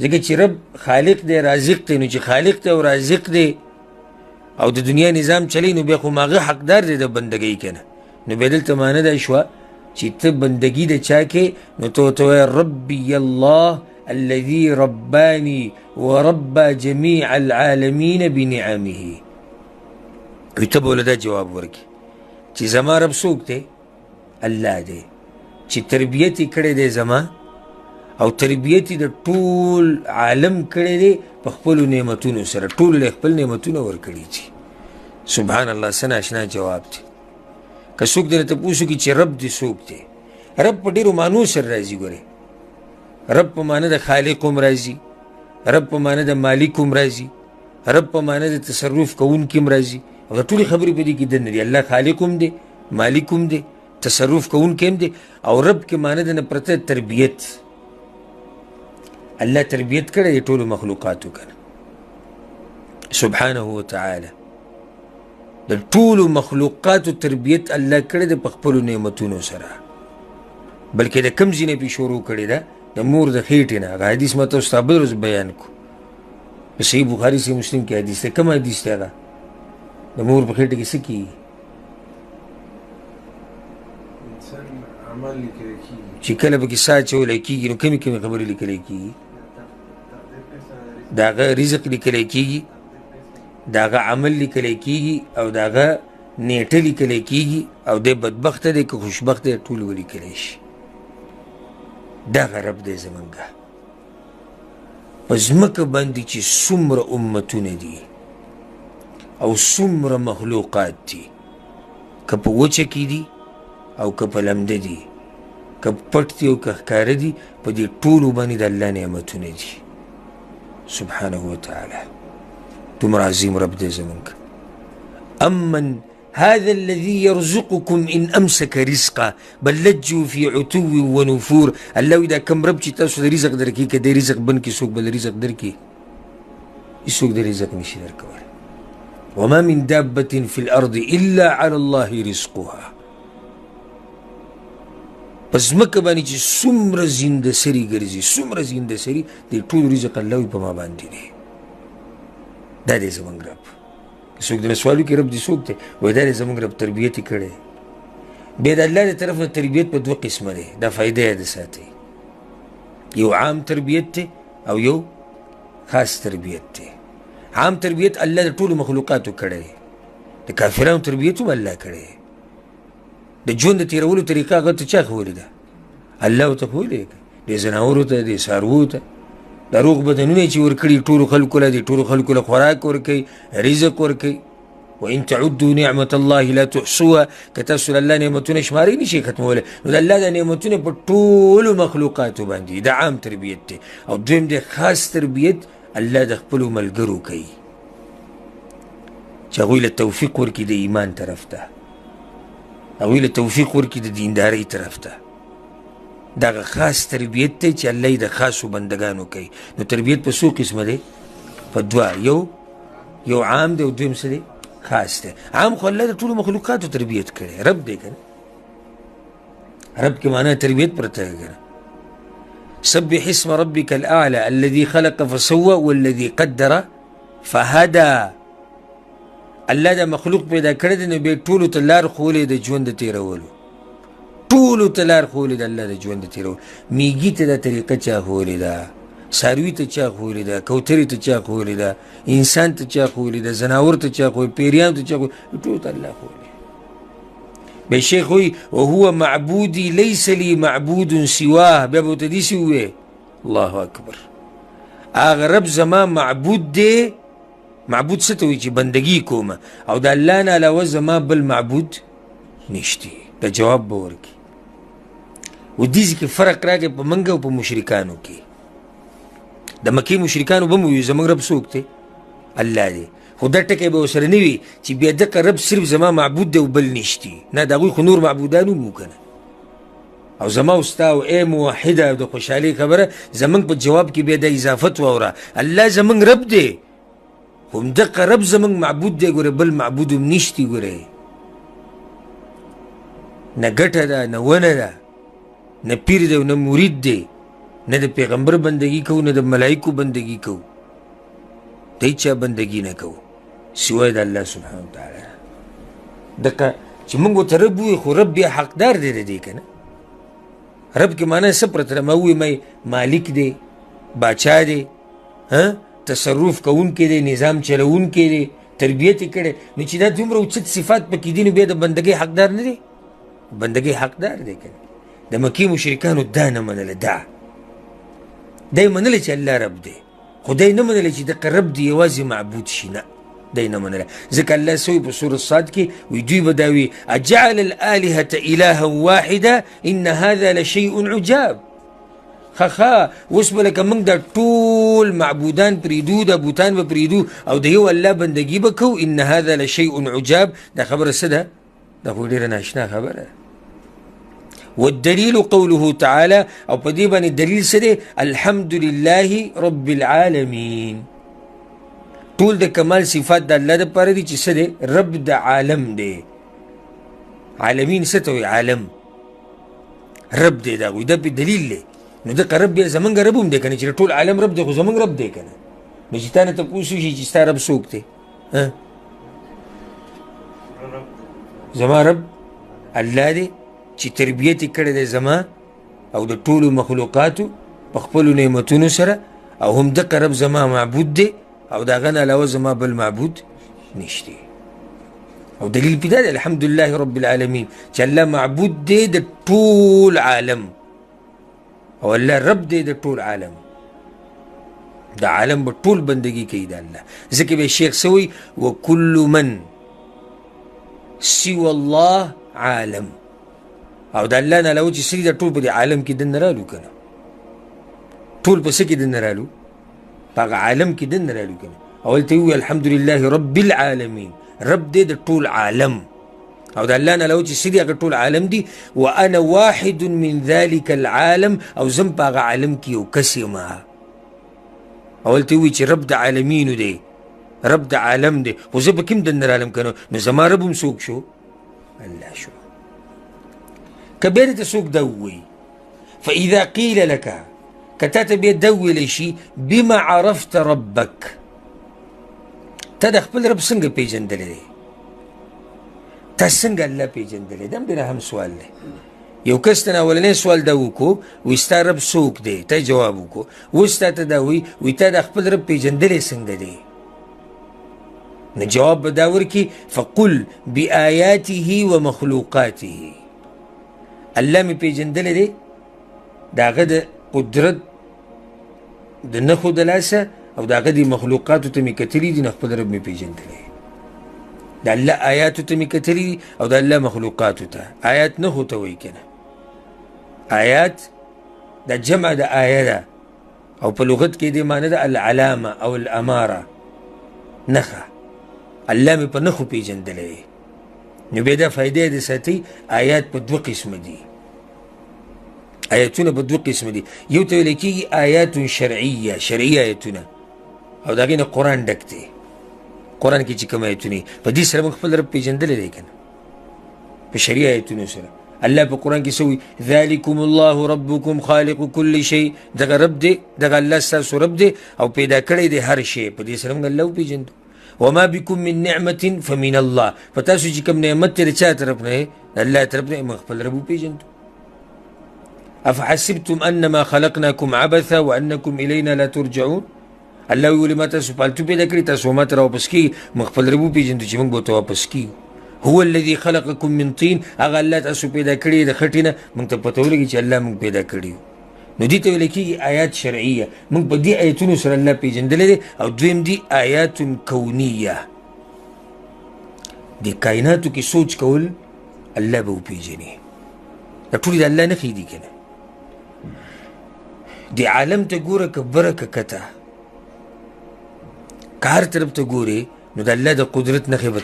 Speaker 1: ځکه چې رب خالق دی رازق دی نو چې خالق دی او رازق دی او د دنیا نظام چلی نو بیا خو هغه حقدار دی د بندګۍ که نه نو بیا دلته معنی دا شوه چې ته بندګي د چا کې نو ته ورته وایې ربي الله الذي رباني وربى جميع العالمين بنعمه وی ته به له دا جواب ورکړي چې زما رب څوک دی الله دی چې تربیت یې کړی دی زما او تربیت یې د ټول عالم کړی دی په خپلو نعمتونو سره ټولو له خپل نعمتونه ورکړي دي سبحان الله څه ناشنا جواب دی که څوک درته تپوس وکړي چې رب دې څوک دی رب په ډېرو معنو سره راځي ګورې رب په معنی د خالق هم راځي رب په معنی د مالک هم راځي رب په معنی د تصرف کوونکي هم راځي او د ټولې خبرې په دې کې دننه دي الله خالق هم دی مالک هم دی تصرف کوونکی هم دی او رب کې معنی د نه پرته تربیت الله تربیت کړی دی ټولو مخلوقاتو که نه سبحانه وتعالی د ټولو مخلوقاتو تربیت الله کړی دی په خپلو نعمتونو سره بلکې د کم ځای نه پې شروع کړې ده د مور د خېټې نه هغه حدیث ما تاسو ته بل ورځ بیان کړو په صحیح بخاري صحیح مسلم کې حدیث دی کوم حدیث دی هغه د مور په خېټه کې څه کېږي چې کله پکې ساه اچولی کېږي نو کمې کمې خبرې لیکلی کېږي د هغه رزق لیکلی کېږي د هغه عمل لیکلی کېږي او د هغه نیټه لیکلی کېږي او دی بدبخته دی که خوشبخته دی ټول ولیکلی شي دغه رب دی زمونږه په ځمکه باندې چې څومره امتونه دي او څومره مخلوقات دي که په وچه کې دي او که په لمده دي که پټ دي او که ښکاره دي په دې ټولو باندې د الله نعمتونه دي سبحانه وتعالی دومره عظیم رب دی زمونږ امن هذا الذي يرزقكم إن أمسك رزقه بل لجوا في عتو ونفور الله إذا كم رب چې تاسو د رزق درکې که د رزق بن کې څوک بل رزق درکې هېڅوک د رزق نشي درکولی وما من دابة في الأرض إلا على الله رزقها په ځمکه باندې چې څومره زنده سري ګرځي څومره زنده سري د ټول رزق الله په ما باندې دی دا دی زمونږ رب څوک دنه سوال وکړي رب دې څوک دی وایي دا دی زمونږ رب تربیت یې کړی بیا د الله د طرف نه تربیت په 2 قسمه دی دا فایده یاد ساتئ یو عام تربیت دی او یو خاص تربیت دی عام تربیت الله د ټولو مخلوقاتو کړی دی د کافرانو تربیت هم الله کړی دی د ژوند د تېرولو طریقه هغه ته چا ښوولې ده الله ورته ښوولې ده د ځناورو ته د څاروو ته دا روغ بدنونه چې ورکړي ټولو خلکو له د ټولو خلکو له خوراک ورکوي رزق ورکوي وان تعدوا نعمة الله لا تحصوها که تاسو د الله نعمتونه شمارئ نشئ ختمولی نو د الله د نعمتونه په ټولو مخلوقاتو باندې دا عام تربیت دی او دویم دی خاص تربیت الله د خپلو ملګرو کوي چې هغوی له توفیق ورکړي د ایمان طرف ته هغوی له توفیق ورکړي د دیندارۍ طرف ته دغه خاص تربیت دی چې الله یې د خاصو بندګانو کوي نو تربیت په څو قسمه دی په 2 یو عام دی او دویم څه دی خاص دی عام خو الله د ټولو مخلوقاتو تربیت کړی رب دی که نه رب کې معنی تربیت پرته ده که نه سبح اسم ربك الأعلى الذي خلق فسوى والذي قدر فهدى الله دا مخلوق پیدا کړی دی نو بیا ټولو ته لار ښوولې د ژوند د تېرولو ټولو ته لار ښوولې ده الله د ژوند د تېرولو. میږي ته دا طریقه چا ښوولې ده؟ څاروي ته چا ښوولې ده؟ کوترې ته چا ښوولې ده؟ انسان ته چا ښوولې ده؟ زناور ته چا ښوولې؟ پیریانو ته چا ښوولې؟ ټولو ته الله ښوولې. بیا شیخ وایي وهو معبودي لیس لی معبود سواه. بیا به ورته داسې ووایې الله اکبر، هغه رب زما معبود دی. معبود څه ته وایي؟ چې بندګي کومه، او د الله نه علاوه زما بل معبود نشتی. دا جواب به ورکړي. و دې کې فرق راغی په موږ او په مشرکانو کې. د مکې مشرکانو به مو وي زموږ رب څوک دی؟ الله دی. خو دا ټکی به ورسره نه وي چې بیا دغه رب صرف زما معبود دی او بل نشتی. نه، د هغوی خو نور معبودان هم وو که نه. او زما او ستا او ای موحده د خوشحالۍ خبره زموږ په جواب کې بیا د اضافت واوره. الله زموږ رب دی، خو همدغه رب زموږ معبود دی. ګوره بل معبود هم نشتی. ګوره نه ګټه ده، نه ونه ده، نه پیر دی نه مرید دی، نه د پیغمبر بندگی کوو، نه د ملائکو بندگی کوو. د هیچا بندگی نه کوو سوای د الله سبحانه وتعالی. دغه چې موږ ورته رب ووایو، خو رب بیا حقدار دی د دې که نه. رب کې معنی څه پرته ده؟ ما ووایي مالک دی، باچا دی، تصرف کوونکی دی، نظام چلوونکی دی، تربیت یې کړی. نو چې دا دومره اوچت صفات پکې دي، نو بیا د بندګۍ حقدار نه دی؟ بندګۍ حقدار دی که نه. د مکې مشرکانو دا نه منله. دا یې منله چې الله رب دی، خو دا یې نه منله چې دغه رب دی یوازې معبود شي. نه، دا یې نه منله. ځکه الله څه وایي په سورة صاد کې؟ وایي دوی به دا وي اجعل الآلهة إلها واحده ان هذا لشیء عجاب. خخا اوس به لکه موږ دا ټول معبودان پرېږدو، دا بوتان به پرېږدو او د یو الله بندګي به کوو. ان هذا لشیء عجاب. دا خبره څه ده؟ دا خو ډېره ناشنا خبره ده. والدليل قوله تعالى، او په دې باندې دلیل څه دی؟ الحمد لله رب العالمین. ټول د کمال صفات د الله دپاره دي چې څه دی؟ رب د عالم دی. عالمین څه ته وایي؟ عالم رب دی. دا وایي دا پې دلیل دی. نو دغه رب بیا زمونږ رب هم دی که نه، چې ټول عالم رب دی خو زمونږ رب دی که نه. نو چې تا نه تپوس وشي چې ستا رب څوک دی؟ زما رب الله دی چې تربیت یې کړی دی زما او د ټولو مخلوقاتو په خپلو نعمتونو سره، او هم دغه رب زما معبود دی او د هغه نه علاوه زما بل معبود نشتی. او دلیل پې دا دی الحمدلله رب العالمین چې الله معبود دی د ټول عالم، او الله رب دی د ټول عالم. د عالم به ټول بندګي کوي د الله. ځکه به شیخ څه وایي؟ وکل من سوى الله عالم. او د الله نه علاوه چې څه دي دا ټول په دې عالم کې دننه رالو که نه. ټول په څه کې دننه رالو؟ په هغه عالم کې دننه رالو که نه. اول ته یې ووایي الحمدلله رب العالمین، رب دی د ټول عالم. او د الله نه علاوه چې څه دي هغه ټول عالم دي. وانا واحد من ذلك العالم، او زم په هغه عالم کې یو کس یم. اول ته یې ووایي چې رب د عالمینو دی، رب د عالم دی، خو زه به کوم دننه رالم که نه. نو زما رب هم څوک شو؟ الله شو. که بیا درته څوک دا ووایي فاذا قیل لك، که تا ته بیا دا وویلی شي بما عرفت ربک، تا د خپل رب څنګه پیژندلی دی؟ تا څنګه الله پیژندلی؟ دا هم ډېر اهم سوال دی. یو کس ته اولنی سوال دا وکړو وایي ستا رب څوک دی؟ ته جواب وکړو. اوس تا ته دا وایي تا د خپل رب پیژندلی څنګه دی؟ نو جواب به دا ورکړي فقل بآیاته ومخلوقاته. الله مې پیژندلی دی، د هغه د قدرت د نښو د لاسه، او د هغه د مخلوقاتو ته مې کتلي دي، نو خپل رب مې پیژندلی. د الله آیاتو ته مې کتلي دي او د الله مخلوقاتو ته. آیات نښو ته وایي که نه. آیات دا جمع د آیه ده، او په لغت کې دې معنی ده العلامه او الاماره، نښه. الله مې په نښو پیژندلی دی. نو بیا دا فایده د ساتي آیات په دوه قسمه دي. آیاتونه په دوه قسمه دي. یو ته ویل کېږي آیات شرعیه، شرعي آیتونه، او د هغې نه قرآن ډک دی. قرآن کې چې کوم آیتونه په دې سره موږ خپل رب پیژندلی دی که نه، په شرعي آیتونو سره. الله په قرآن کې څه وایي؟ ذلکم الله ربکم خالق کل شی. دغه رب دی، دغه الله ستاسو رب دی او پیدا کړی دی هر شی. په دې سره موږ الله وپېژندو. وما بكم من نعمة فمن الله. فتاسو چې کوم نعمت دی د چا طرف نه دی؟ د الله طرف نه. موږ خپل رب وپېژندو. افحسبتم انما خلقناكم عبثا وانكم الینا لا ترجعون. الله ویلي ما تاسو پالتو پیدا کړي، تاسو ما ته راواپس کیږي، موږ خپل رب وپېژنو چې موږ به ورته واپس کیږو. هو الذي خلقكم من طين، هغه الله تاسو پیدا کړي د خټې نه، موږ ته پته ولګي چې الله موږ پیدا کړي. نو دې ته ویل کېږي آیات شرعیه. موږ په دې آیتونو سره الله پېژندلی دی. او دویم دي آیات کونیه، د کائناتو کې سوچ کول الله به وپېژني. دا ټولې د الله نښې دي که نه. د عالم ته ګوره که بره که کته، که هر طرف ته ګورې نو د الله د قدرت نښې به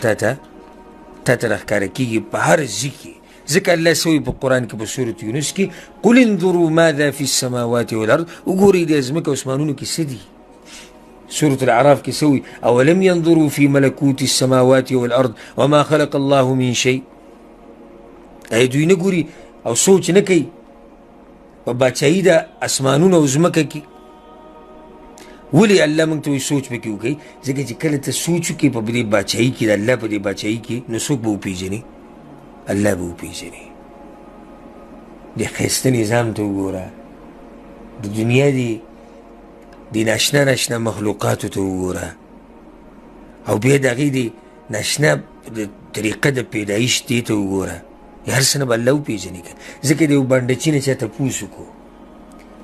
Speaker 1: تا ته راښکاره کېږي په هر ځي کې. ځکه الله سوی په قرآن کې په سورة یونس کې قل انظروا ماذا في السماوات والارض، وګورئ د ځمکه او اسمانونو کې څه دي. سورة الاعراف کې سوی اولم ينظروا في ملكوت السماوات والارض وما خلق الله من شيء. ای دوی نه ګوري او سوچ نه کوي په باچایي د اسمانونو او ځمکه کې. ولې الله موږ ته وایي سوچ پکې وکړئ؟ ځکه چې کله ته سوچ وکړې په دې باچایي کې، د الله په دې باچایي کې، نو څوک به وپېژني؟ الله به وپېژني. د ښایسته نظام ته وګوره، د دنیا د ناشنا ناشنا مخلوقاتو ته وګوره، او بیا د هغې د ناشنا د طریقه د پیدایش دې ته وګوره. هر څه نه به الله وپېژني که. ځکه د یو بانډچي نه چا تپوس وکړو،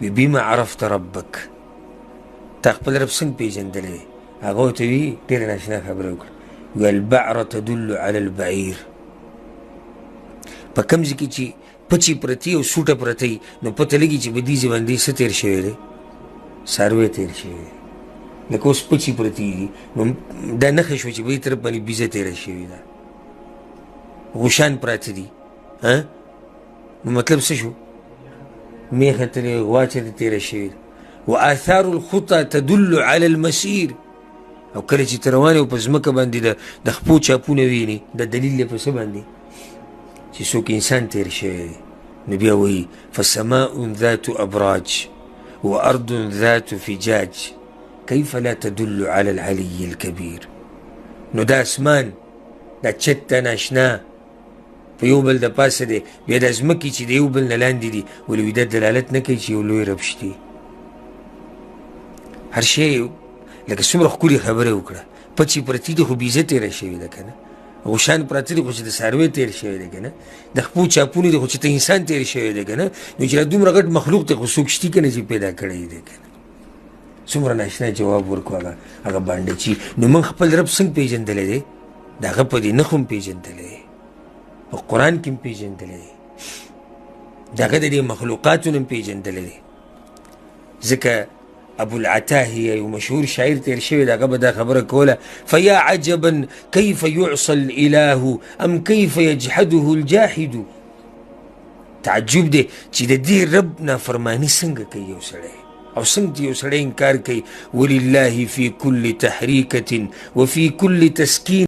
Speaker 1: وی بما عرفت ربک، تا خپل رب څنګه پېژندلی دی؟ هغه ورته وي ډېره ناشنا خبره وکړه، وی البعره تدل علی البعیر. په کوم ځای کې چې پچې پرتې او سوټه پرته وي، نو پته لګي چې په دې ځای باندې څه تېر شوی دی؟ څاروی تېر شوی دی. لکه اوس پچې پرتې دي، نو دا نښه شوه چې په دې طرف باندې بیزه تېره شوې ده، غوشان پراته دي. نو مطلب څه شو؟ میخه ترې غوا چېرته تېره شوې ده. وآثار الخطا تدل على المسیر. او کله چې ته روان یې او په ځمکه باندې د خپو چاپونه وینې، د دلیل دی په څه باندې؟ چې څوک انسان تېر شوی دی. نو بیا وایي فسماء ذات ابراج وارض ذات فجاج کیف لا تدل على العلی الکبیر. نو دا اسمان دا چت دا ناشنا په یو بل د پاسه دی، بیا دا ځمکې چې د یو بل نه لاندې دي، ولې دا دلالت نه کوي چې یو لوی رب شته؟ هر شی لکه څومره ښکلې خبره وکړه، پچې پرتې دي خو بیزه تېره شوې ده که نه، غوشان پراته دي خو چې د څاروی تېر شوی دی که نه، د خپو چاپونه دي خو چې ته انسان تېر شوی دی که نه. نو چې دا دومره غټ مخلوق دی خو څوک شتي که نه چې پیدا کړی دی که نه. څومره ناشنا جواب ورکړو هغه بانډچي. نو موږ خپل رب څنګه پېژندلی دی؟ د هغه په دې نښو هم پېژندلی دی، په قرآن کې هم پېژندلی دی، د هغه د دې مخلوقاتو نه هم پېژندلی دی. ځکه ابو العتاهیه یو مشهور شاعر تیر شوی دی، هغه به دا خبره کوله فیا عجبا کیف یعصى الاله ام کیف یجحده الجاحد. تعجب دی چې د دې رب نافرماني څنګه کوي یو سړی، او څنګه یو سړی انکار کوي. ولله فی کل تحریکة وفی کل تسکین